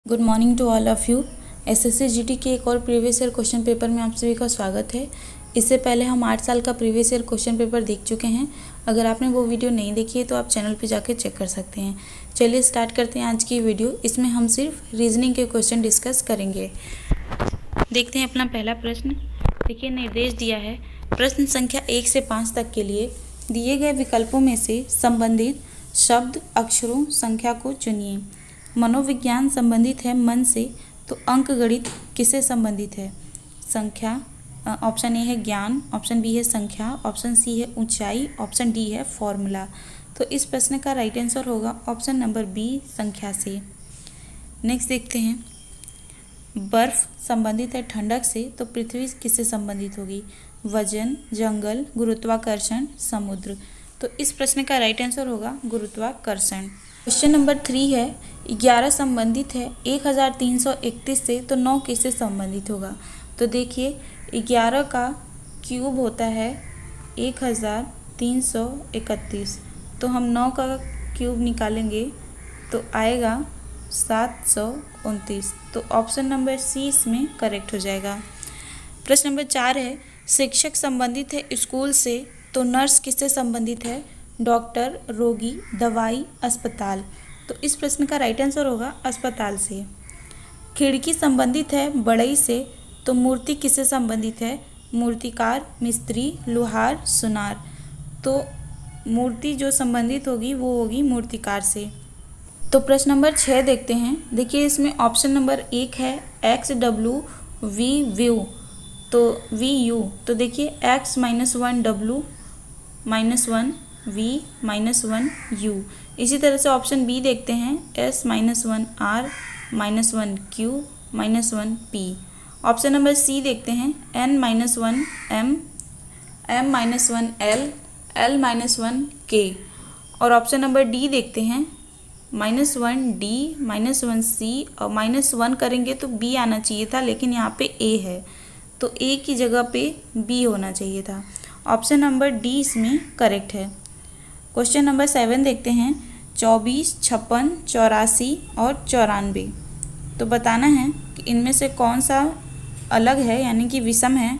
Good morning to all of you. SSC GD के एक और प्रीवियस ईयर क्वेश्चन पेपर में आप सभी का स्वागत है। इससे पहले हम 8 साल का प्रीवियस ईयर क्वेश्चन पेपर देख चुके हैं। अगर आपने वो वीडियो नहीं देखी है तो आप चैनल पे जाकर चेक कर सकते हैं। चलिए स्टार्ट करते हैं आज की वीडियो। इसमें हम सिर्फ रीजनिंग के क्वेश्चन डिस्कस करेंगे। देखते हैं अपना पहला प्रश्न। देखिए, निर्देश दिया है प्रश्न संख्या 1 से 5 तक के लिए दिए गए विकल्पों में से संबंधित शब्द, अक्षरों, संख्या को चुनिए। मनोविज्ञान संबंधित है मन से, तो अंकगणित किससे संबंधित है? संख्या। ऑप्शन ए है ज्ञान, ऑप्शन बी है संख्या, ऑप्शन सी है ऊंचाई, ऑप्शन डी है फॉर्मूला। तो इस प्रश्न का राइट आंसर होगा ऑप्शन नंबर बी, संख्या से। नेक्स्ट देखते हैं, बर्फ संबंधित है ठंडक से, तो पृथ्वी किससे संबंधित होगी? वजन, जंगल, गुरुत्वाकर्षण, समुद्र। तो इस प्रश्न का राइट आंसर होगा गुरुत्वाकर्षण। क्वेश्चन नंबर 3 है, 11 संबंधित है 1331 से, तो 9 किससे संबंधित होगा? तो देखिए, 11 का क्यूब होता है 1331, तो हम 9 का क्यूब निकालेंगे तो आएगा 729। तो ऑप्शन नंबर सी इसमें करेक्ट हो जाएगा। प्रश्न नंबर 4 है, शिक्षक संबंधित है स्कूल से, तो नर्स किससे संबंधित है? डॉक्टर, रोगी, दवाई, अस्पताल। तो इस प्रश्न का राइट आंसर होगा अस्पताल से। खिड़की संबंधित है बढ़ई से, तो मूर्ति किससे संबंधित है? मूर्तिकार, मिस्त्री, लोहार, सुनार। तो मूर्ति जो संबंधित होगी वो होगी मूर्तिकार से। तो प्रश्न नंबर 6 देखते हैं। देखिए, इसमें ऑप्शन नंबर 1 है XW VU। तो देखिए, X -1 W -1 V -1 U। इसी तरह से ऑप्शन बी देखते हैं, S -1 R -1 Q -1 P। Option number C देखते हैं, N -1 M M -1 L L -1 K। और ऑप्शन नंबर डी देखते हैं, -1 D -1 C, और -1 करेंगे तो B आना चाहिए था, लेकिन यहाँ पे A है, तो A की जगह पे B होना चाहिए था। ऑप्शन नंबर डी इसमें करेक्ट है। क्वेश्चन नंबर 7 देखते हैं, 24, 56, 84 और 94। तो बताना है कि इनमें से कौन सा अलग है, यानी कि विषम है।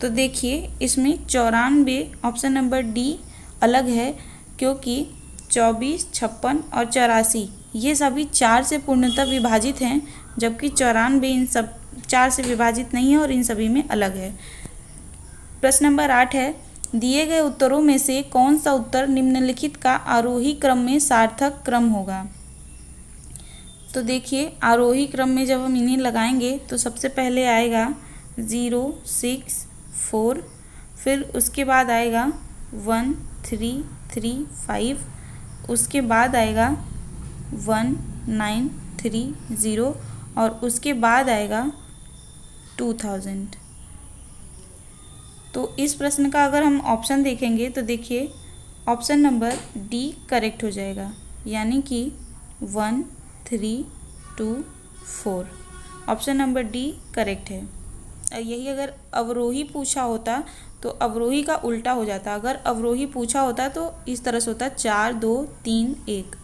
तो देखिए, इसमें 94 ऑप्शन नंबर डी अलग है, क्योंकि 24, 56 और 84 ये सभी 4 से पूर्णतः विभाजित हैं, जबकि 94 इन सब 4 से विभाजित नहीं है और इन सभी में अलग है। प्रश्न नंबर 8 है, दिए गए उत्तरों में से कौन सा उत्तर निम्नलिखित का आरोही क्रम में सार्थक क्रम होगा? तो देखिए, आरोही क्रम में जब हम इन्हें लगाएंगे तो सबसे पहले आएगा 0, 6, 4, फिर उसके बाद आएगा 1, 3, 3, 5, उसके बाद आएगा 1, 9, 3, 0, और उसके बाद आएगा 2000। तो इस प्रश्न का अगर हम ऑप्शन देखेंगे तो देखिए, ऑप्शन नंबर डी करेक्ट हो जाएगा, यानी कि 1, 3, 2, 4। ऑप्शन नंबर डी करेक्ट है। यही अगर अवरोही पूछा होता तो अवरोही का उल्टा हो जाता। अगर अवरोही पूछा होता तो इस तरह से होता 4, 2, 3, 1।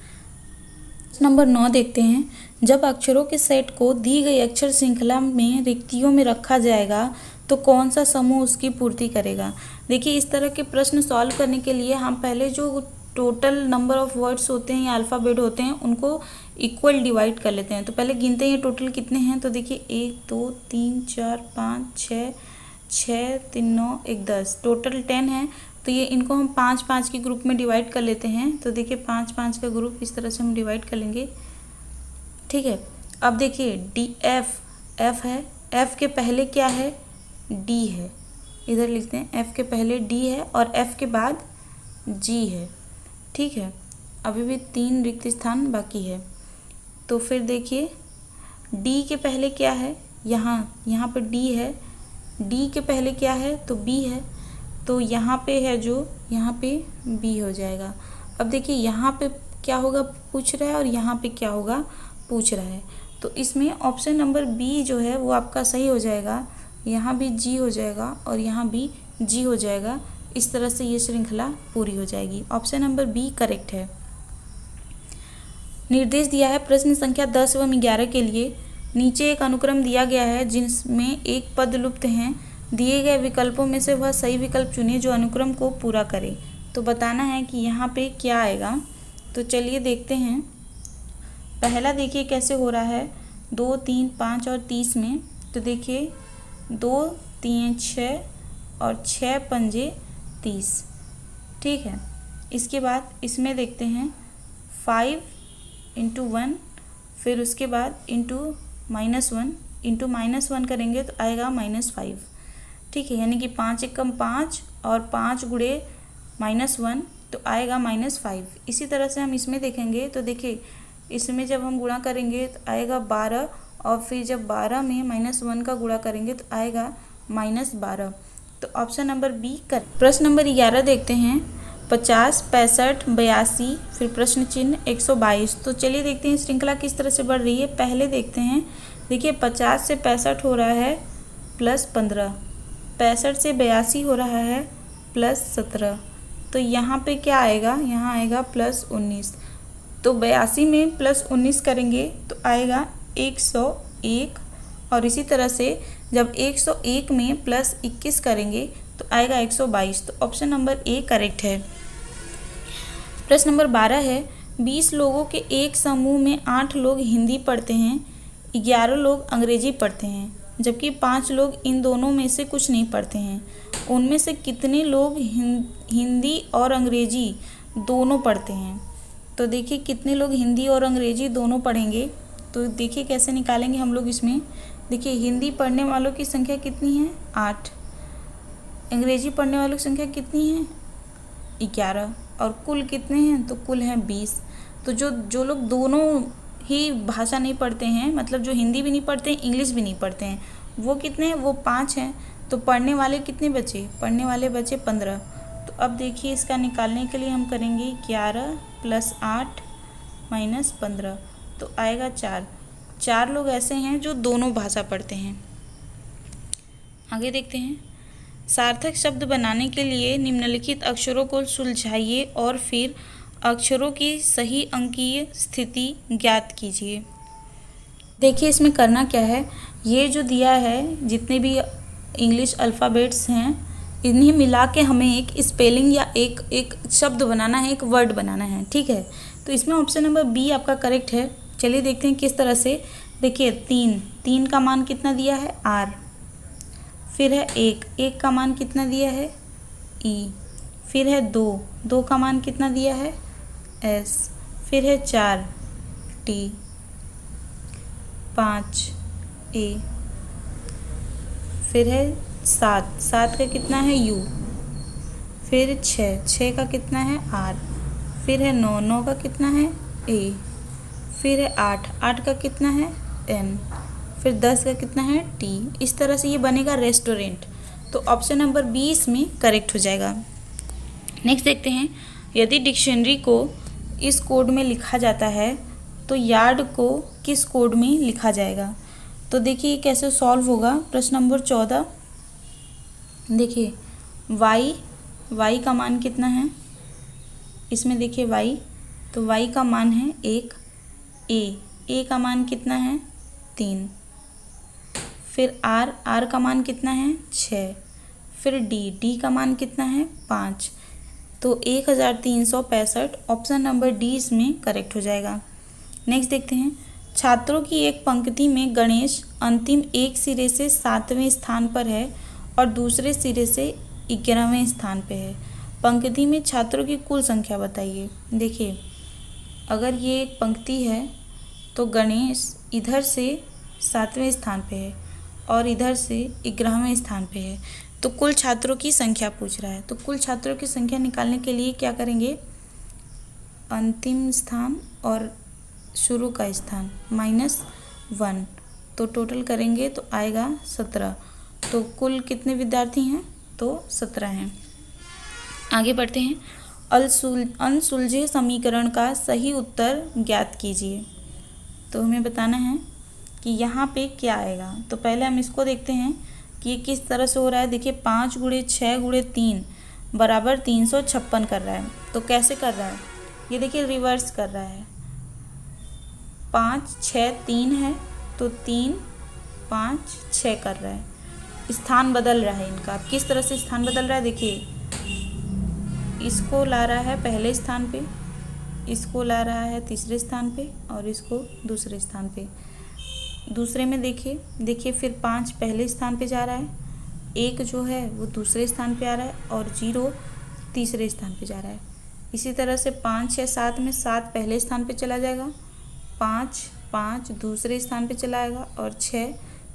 नंबर 9 देखते हैं, जब अक्षरों के सेट को दी गई अक्षर श्रृंखला में रिक्तियों में रखा जाएगा तो कौन सा समूह उसकी पूर्ति करेगा? देखिए, इस तरह के प्रश्न सॉल्व करने के लिए हम पहले जो टोटल नंबर ऑफ वर्ड्स होते हैं या अल्फ़ाबेट होते हैं उनको इक्वल डिवाइड कर लेते हैं। तो पहले गिनते हैं ये टोटल कितने हैं। तो देखिए, 1, 2, 3, 4, 5, 6, 6, 3, 9, 1, 10, टोटल 10 है। तो ये इनको हम 5-5 के ग्रुप में डिवाइड कर लेते हैं। तो देखिए, 5-5 का ग्रुप इस तरह से हम डिवाइड कर लेंगे, ठीक है। अब देखिए, F है, F के पहले क्या है? D है। इधर लिखते हैं, F के पहले D है और F के बाद G है, ठीक है। अभी भी 3 रिक्त स्थान बाकी है। तो फिर देखिए, D के पहले क्या है? यहाँ पे D है। D के पहले क्या है? तो B है। तो यहाँ पे है जो, यहाँ पे B हो जाएगा। अब देखिए, यहाँ पे क्या होगा पूछ रहा है और यहाँ पे क्या होगा पूछ रहा है। तो इसमें ऑप्शन नंबर बी जो है वो आपका सही हो जाएगा। यहाँ भी G हो जाएगा और यहाँ भी G हो जाएगा। इस तरह से ये श्रृंखला पूरी हो जाएगी। ऑप्शन नंबर बी करेक्ट है। निर्देश दिया है प्रश्न संख्या 10 एवं 11 के लिए। नीचे एक अनुक्रम दिया गया है जिसमें एक पद लुप्त हैं। दिए गए विकल्पों में से वह सही विकल्प चुनिए जो अनुक्रम को पूरा करे। तो बताना है कि यहाँ पे क्या आएगा। तो चलिए देखते हैं। पहला देखिए कैसे हो रहा है, 2, 3, 5 और 30 में। तो देखिए 2, 3, 6 और 6 पंजे 30, ठीक है। इसके बाद इसमें देखते हैं 5 × 1, फिर उसके बाद -1 इंटू -1 करेंगे तो आएगा -5, ठीक है। यानी कि 5 एकम 5 और 5 गुणे -1 तो आएगा -5। इसी तरह से हम इसमें देखेंगे तो देखिए इसमें जब हम गुणा करेंगे तो आएगा 12 और फिर जब 12 में -1 का गुणा करेंगे तो आएगा -12। तो ऑप्शन नंबर बी कर। प्रश्न नंबर 11 देखते हैं। 50, 65, 82, फिर प्रश्न चिन्ह 122। तो चलिए देखते हैं श्रृंखला किस तरह से बढ़ रही है। पहले देखते हैं, देखिए 50 से 65 हो रहा है +15, 65 से 82 हो रहा है +17। तो यहाँ पे क्या आएगा, यहाँ आएगा +19। तो 82 में +19 करेंगे तो आएगा 101। और इसी तरह से जब 101 में +21 करेंगे तो आएगा 122। तो ऑप्शन नंबर ए करेक्ट है। प्रश्न नंबर 12 है। 20 लोगों के एक समूह में 8 लोग हिंदी पढ़ते हैं, 11 लोग अंग्रेजी पढ़ते हैं, जबकि 5 लोग इन दोनों में से कुछ नहीं पढ़ते हैं। उनमें से कितने लोग हिंदी और अंग्रेजी दोनों पढ़ते हैं। तो देखिए कितने लोग हिंदी और अंग्रेजी दोनों पढ़ेंगे। तो देखिए कैसे निकालेंगे हम लोग इसमें। देखिए हिंदी पढ़ने वालों की संख्या कितनी है, 8। अंग्रेजी पढ़ने वालों की संख्या कितनी है, 11। और कुल कितने हैं, तो कुल हैं 20। तो जो लोग दोनों ही भाषा नहीं पढ़ते हैं, मतलब जो हिंदी भी नहीं पढ़ते हैं इंग्लिश भी नहीं पढ़ते हैं, वो कितने हैं, वो 5 हैं। तो पढ़ने वाले कितने बचे, पढ़ने वाले बचे 15। तो अब देखिए इसका निकालने के लिए हम करेंगे 11 + 8 - 15 तो आएगा 4। 4 लोग ऐसे हैं जो दोनों भाषा पढ़ते हैं। आगे देखते हैं। सार्थक शब्द बनाने के लिए निम्नलिखित अक्षरों को सुलझाइए और फिर अक्षरों की सही अंकीय स्थिति ज्ञात कीजिए। देखिए इसमें करना क्या है, ये जो दिया है जितने भी इंग्लिश अल्फ़ाबेट्स हैं इन्हें मिला के हमें एक स्पेलिंग या एक शब्द बनाना है, एक वर्ड बनाना है, ठीक है। तो इसमें ऑप्शन नंबर बी आपका करेक्ट है। चलिए देखते हैं किस तरह से। देखिए 3 का मान कितना दिया है, R। फिर है 1 का मान कितना दिया है, E। फिर है 2 का मान कितना दिया है, S। फिर है 4 T, 5 A। फिर है 7 का कितना है U। फिर 6 का कितना है R। फिर है 9 का कितना है A। फिर है 8 का कितना है N। फिर 10 का कितना है T। इस तरह से ये बनेगा रेस्टोरेंट। तो ऑप्शन नंबर बी इसमें करेक्ट हो जाएगा। नेक्स्ट देखते हैं। यदि डिक्शनरी को इस कोड में लिखा जाता है तो यार्ड को किस कोड में लिखा जाएगा। तो देखिए कैसे सॉल्व होगा। प्रश्न नंबर 14 देखिए y का मान कितना है, इसमें देखिए y, तो y का मान है 1। a का मान कितना है 3। फिर r का मान कितना है 6। फिर d का मान कितना है 5। तो 1365 ऑप्शन नंबर डी इसमें करेक्ट हो जाएगा। नेक्स्ट देखते हैं। छात्रों की एक पंक्ति में गणेश अंतिम एक सिरे से 7वें स्थान पर है और दूसरे सिरे से 11वें स्थान पर है। पंक्ति में छात्रों की कुल संख्या बताइए। देखिए अगर ये एक पंक्ति है तो गणेश इधर से 7वें स्थान पे है और इधर से 11वें स्थान पे है, तो कुल छात्रों की संख्या पूछ रहा है। तो कुल छात्रों की संख्या निकालने के लिए क्या करेंगे, अंतिम स्थान और शुरू का स्थान -1, तो टोटल करेंगे तो आएगा 17। तो कुल कितने विद्यार्थी हैं, तो 17 हैं। आगे बढ़ते हैं। अनसुलझे समीकरण का सही उत्तर ज्ञात कीजिए। तो हमें बताना है कि यहाँ पे क्या आएगा। तो पहले हम इसको देखते हैं कि ये किस तरह से हो रहा है। देखिए 5 × 6 × 3 बराबर 356 कर रहा है। तो कैसे कर रहा है, ये देखिए रिवर्स कर रहा है। 5 6 3 है, तो 3 5 6 कर रहा है, स्थान बदल रहा है इनका। किस तरह से स्थान बदल रहा है, देखिए इसको ला रहा है पहले स्थान पे, इसको ला रहा है तीसरे स्थान पे और इसको दूसरे स्थान पे। दूसरे में देखिए फिर 5 पहले स्थान पे जा रहा है, 1 जो है वो दूसरे स्थान पे आ रहा है और 0 तीसरे स्थान पे जा रहा है। इसी तरह से 5 6 7 में 7 पहले स्थान पे चला जाएगा, 5 5 दूसरे स्थान पे चला आएगा और 6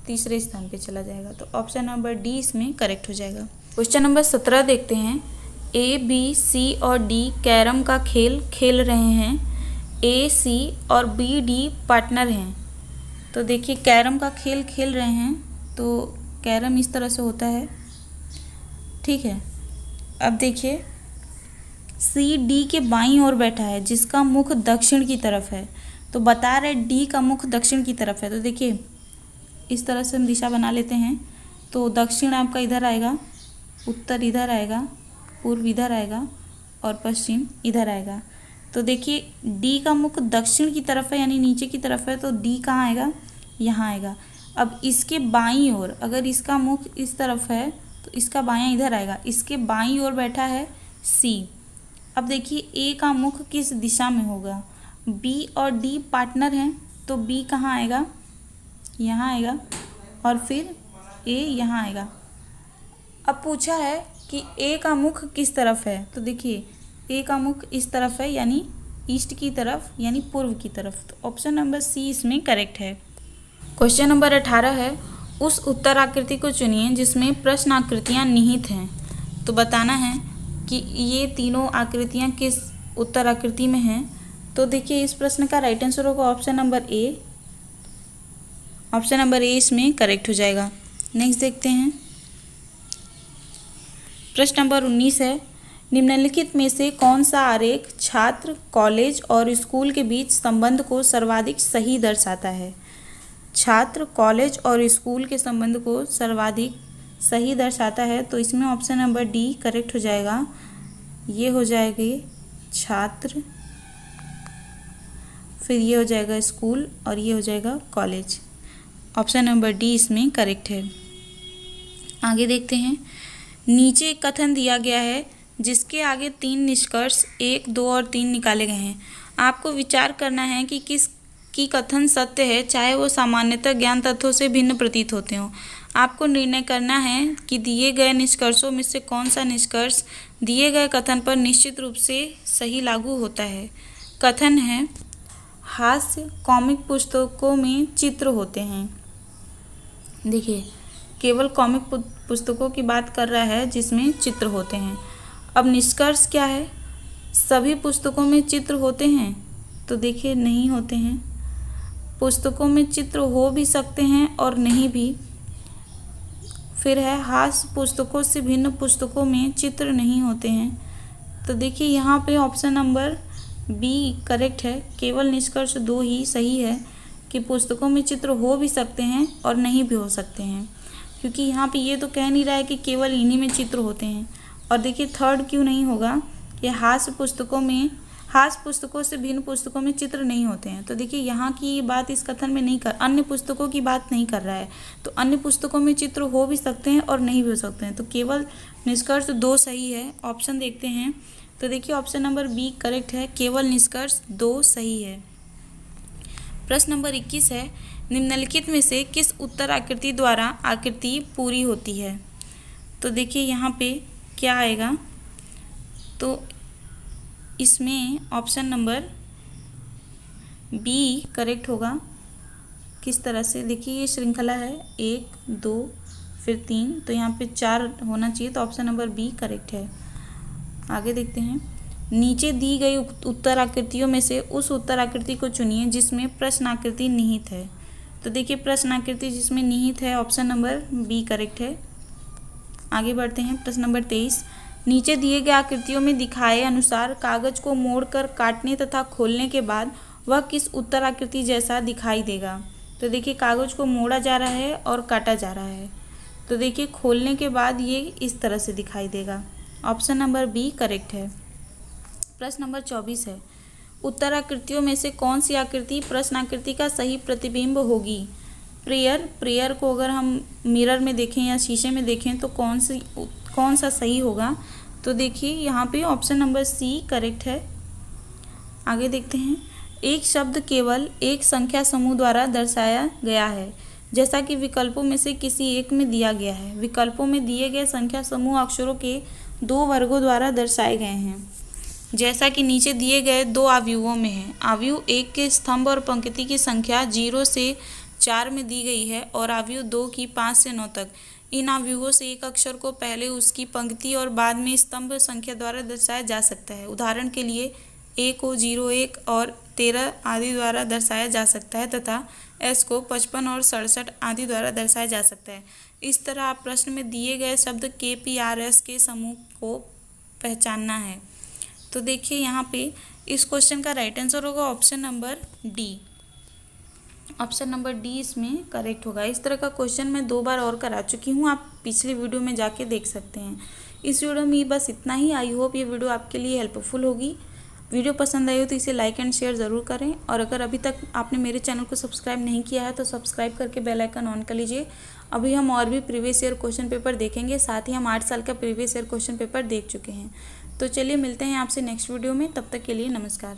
तीसरे स्थान पे चला जाएगा। तो ऑप्शन नंबर डी इसमें करेक्ट हो जाएगा। क्वेश्चन नंबर 17 देखते हैं। ए बी सी और डी कैरम का खेल खेल रहे हैं। ए सी और बी डी पार्टनर हैं। तो देखिए कैरम का खेल खेल रहे हैं, तो कैरम इस तरह से होता है, ठीक है। अब देखिए सी डी के बाईं ओर बैठा है जिसका मुख दक्षिण की तरफ है, तो बता रहे डी का मुख दक्षिण की तरफ है। तो देखिए इस तरह से हम दिशा बना लेते हैं, तो दक्षिण आपका इधर आएगा, उत्तर इधर आएगा, पूर्व इधर आएगा और पश्चिम इधर आएगा। तो देखिए डी का मुख दक्षिण की तरफ है यानी नीचे की तरफ है, तो डी कहाँ आएगा, यहाँ आएगा। अब इसके बाईं ओर अगर इसका मुख इस तरफ है तो इसका बायां इधर आएगा, इसके बाईं ओर बैठा है सी। अब देखिए ए का मुख किस दिशा में होगा, बी और डी पार्टनर हैं, तो बी कहाँ आएगा, यहाँ आएगा और फिर ए यहाँ आएगा। अब पूछा है कि ए का मुख किस तरफ है, तो देखिए ए का मुख इस तरफ है यानी ईस्ट की तरफ यानी पूर्व की तरफ। तो ऑप्शन नंबर सी इसमें करेक्ट है। क्वेश्चन नंबर 18 है। उस उत्तर आकृति को चुनिए जिसमें प्रश्न आकृतियाँ निहित हैं। तो बताना है कि ये तीनों आकृतियाँ किस उत्तर आकृति में हैं। तो देखिए इस प्रश्न का राइट आंसर होगा option number A. Option number A इसमें करेक्ट हो जाएगा। नेक्स्ट देखते हैं। प्रश्न नंबर 19 है। निम्नलिखित में से कौन सा आरेख छात्र, कॉलेज और स्कूल के बीच संबंध को सर्वाधिक सही दर्शाता है। छात्र, कॉलेज और स्कूल के संबंध को सर्वाधिक सही दर्शाता है, तो इसमें ऑप्शन नंबर डी करेक्ट हो जाएगा। ये हो जाएगी छात्र, फिर ये हो जाएगा स्कूल और ये हो जाएगा कॉलेज। ऑप्शन नंबर डी इसमें करेक्ट है। आगे देखते हैं। नीचे एक कथन दिया गया है जिसके आगे 3 निष्कर्ष 1, 2 और 3 निकाले गए हैं। आपको विचार करना है कि किस की कथन सत्य है, चाहे वो सामान्यतः ज्ञान तत्वों से भिन्न प्रतीत होते हों। आपको निर्णय करना है कि दिए गए निष्कर्षों में से कौन सा निष्कर्ष दिए गए कथन पर निश्चित रूप से सही लागू होता है। कथन है हास्य कॉमिक पुस्तकों में चित्र होते हैं। देखिए केवल कॉमिक पुस्तकों की बात कर रहा है जिसमें चित्र होते हैं। अब निष्कर्ष क्या है, सभी पुस्तकों में चित्र होते हैं, तो देखिए नहीं होते हैं। पुस्तकों में चित्र हो भी सकते हैं और नहीं भी। फिर है हास्य पुस्तकों से भिन्न पुस्तकों में चित्र नहीं होते हैं, तो देखिए यहाँ पे ऑप्शन नंबर बी करेक्ट है। केवल निष्कर्ष 2 ही सही है कि पुस्तकों में चित्र हो भी सकते हैं और नहीं भी हो सकते हैं, क्योंकि यहाँ पे ये तो कह नहीं रहा है कि केवल इन्हीं में चित्र होते हैं। और देखिए थर्ड क्यों नहीं होगा, ये हास्य पुस्तकों से भिन्न पुस्तकों में चित्र नहीं होते हैं। तो देखिए यहाँ की ये बात इस कथन में नहीं कर, अन्य पुस्तकों की बात नहीं कर रहा है, तो अन्य पुस्तकों में चित्र हो भी सकते हैं और नहीं भी हो सकते हैं। तो केवल निष्कर्ष 2 सही है। ऑप्शन देखते हैं, तो देखिए ऑप्शन नंबर बी करेक्ट है, केवल निष्कर्ष 2 सही है। प्रश्न नंबर 21 है। निम्नलिखित में से किस उत्तर आकृति द्वारा आकृति पूरी होती है। तो देखिए यहाँ पे क्या आएगा, तो इसमें ऑप्शन नंबर बी करेक्ट होगा। किस तरह से, देखिए ये श्रृंखला है 1 2 फिर 3, तो यहाँ पे 4 होना चाहिए, तो ऑप्शन नंबर बी करेक्ट है। आगे देखते हैं। नीचे दी गई उत्तर आकृतियों में से उस उत्तर आकृति को चुनिए जिसमें प्रश्न आकृति निहित है। तो देखिए प्रश्न आकृति जिसमें निहित है ऑप्शन नंबर बी करेक्ट है। आगे बढ़ते हैं। प्रश्न नंबर 23। नीचे दिए गए आकृतियों में दिखाए अनुसार कागज को मोड़कर काटने तथा खोलने के बाद वह किस उत्तर आकृति जैसा दिखाई देगा। तो देखिए कागज को मोड़ा जा रहा है और काटा जा रहा है, तो देखिए खोलने के बाद ये इस तरह से दिखाई देगा। ऑप्शन नंबर बी करेक्ट है। प्रश्न नंबर 24 है। उत्तर आकृतियों में से कौन सी आकृति प्रश्न आकृति का सही प्रतिबिंब होगी? प्रेयर को अगर हम मिरर में देखें या शीशे में देखें तो कौन सा सही होगा? तो देखिए यहाँ पे ऑप्शन नंबर सी करेक्ट है। आगे देखते हैं। एक शब्द केवल एक संख्या समूह द्वारा दर्शाया गया है, जैसा कि विकल्पों में से किसी एक में दिया गया है। विकल्पों में दिए गए संख्या समूह अक्षरों के 2 वर्गों द्वारा दर्शाए गए हैं, जैसा कि नीचे दिए गए 2 आव्यूहों में है। आव्यूह 1 के स्तंभ और पंक्ति की संख्या 0 से 4 में दी गई है और आव्यूह 2 की 5 से 9 तक। इन आव्यूहों से एक अक्षर को पहले उसकी पंक्ति और बाद में स्तंभ संख्या द्वारा दर्शाया जा सकता है। उदाहरण के लिए ए को 0, 1 और 13 आदि द्वारा दर्शाया जा सकता है तथा एस को 55 और 67 आदि द्वारा दर्शाया जा सकता है। इस तरह आप प्रश्न में दिए गए शब्द KPRS के समूह को पहचानना है। तो देखिए यहाँ पे इस क्वेश्चन का राइट आंसर होगा option number D. Option number D इसमें करेक्ट होगा। इस तरह का क्वेश्चन मैं 2 बार और करा चुकी हूँ, आप पिछले वीडियो में जाके देख सकते हैं। इस वीडियो में बस इतना ही। आई होप ये वीडियो आपके लिए हेल्पफुल होगी। वीडियो पसंद आई हो तो इसे लाइक एंड शेयर ज़रूर करें, और अगर अभी तक आपने मेरे चैनल को सब्सक्राइब नहीं किया है तो सब्सक्राइब करके बेल आइकन ऑन कर लीजिए। अभी हम और भी प्रीवियस ईयर क्वेश्चन पेपर देखेंगे, साथ ही हम 8 साल का प्रीवियस ईयर क्वेश्चन पेपर देख चुके हैं। तो चलिए मिलते हैं आपसे नेक्स्ट वीडियो में, तब तक के लिए नमस्कार।